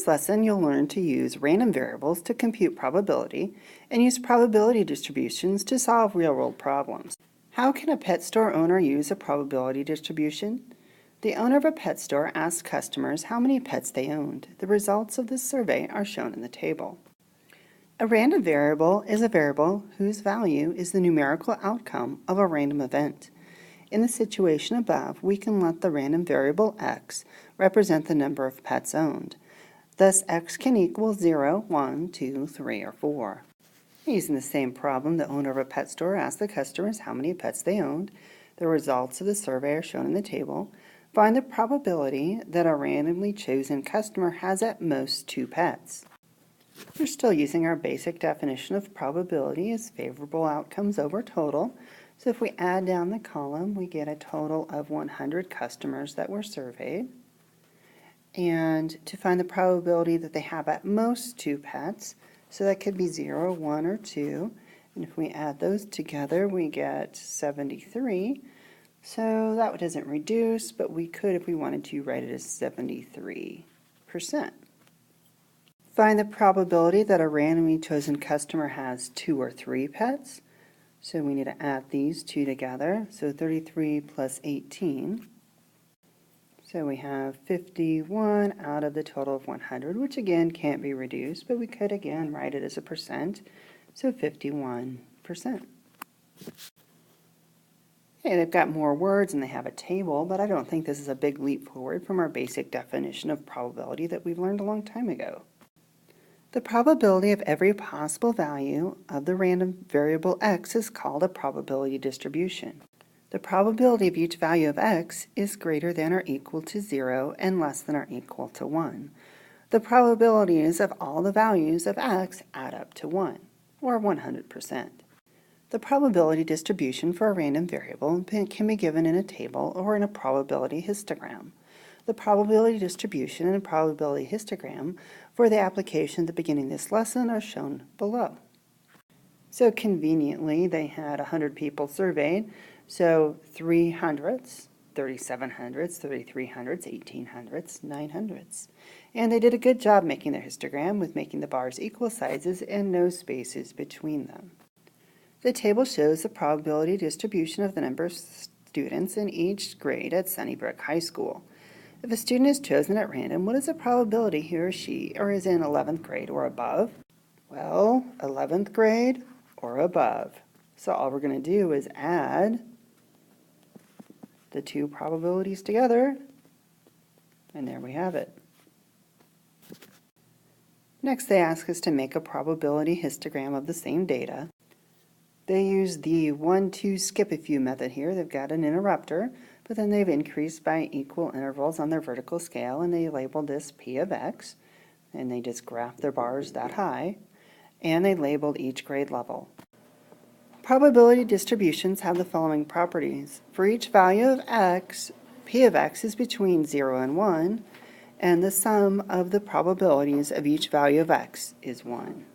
lesson, you'll learn to use random variables to compute probability and use probability distributions to solve real-world problems. How can a pet store owner use a probability distribution? The owner of a pet store asked customers how many pets they owned. The results of this survey are shown in the table. A random variable is a variable whose value is the numerical outcome of a random event. In the situation above, we can let the random variable x represent the number of pets owned. Thus, x can equal 0, 1, 2, 3, or 4. Using the same problem, the owner of a pet store asked the customers how many pets they owned. The results of the survey are shown in the table. Find the probability that a randomly chosen customer has at most 2 pets. We're still using our basic definition of probability as favorable outcomes over total. So if we add down the column, we get a total of 100 customers that were surveyed. And to find the probability that they have at most 2 pets, so that could be 0, 1, or 2. And if we add those together, we get 73. So that doesn't reduce, but we could, if we wanted to, write it as 73%. Find the probability that a randomly chosen customer has 2 or 3 pets. So we need to add these two together. So 33 plus 18. So we have 51 out of the total of 100, which again can't be reduced, but we could again write it as a percent. So 51%. Okay, they've got more words and they have a table, but I don't think this is a big leap forward from our basic definition of probability that we've learned a long time ago. The probability of every possible value of the random variable x is called a probability distribution. The probability of each value of x is greater than or equal to 0 and less than or equal to 1. The probabilities of all the values of x add up to 1, or 100%. The probability distribution for a random variable can be given in a table or in a probability histogram. The probability distribution and probability histogram for the application at the beginning of this lesson are shown below. So conveniently, they had 100 people surveyed, so 300s, 3700s, 3300s, 1800s, 900s. And they did a good job making their histogram with making the bars equal sizes and no spaces between them. The table shows the probability distribution of the number of students in each grade at Sunnybrook High School. If a student is chosen at random, what is the probability he or she is in 11th grade or above? Well, 11th grade or above. So all we're going to do is add the two probabilities together, and there we have it. Next, they ask us to make a probability histogram of the same data. They use the 1-2 skip a few method here. They've got an interrupter, but then they've increased by equal intervals on their vertical scale, and they labeled this P of x, and they just graphed their bars that high, and they labeled each grade level. Probability distributions have the following properties. For each value of x, P of x is between 0 and 1, and the sum of the probabilities of each value of x is 1.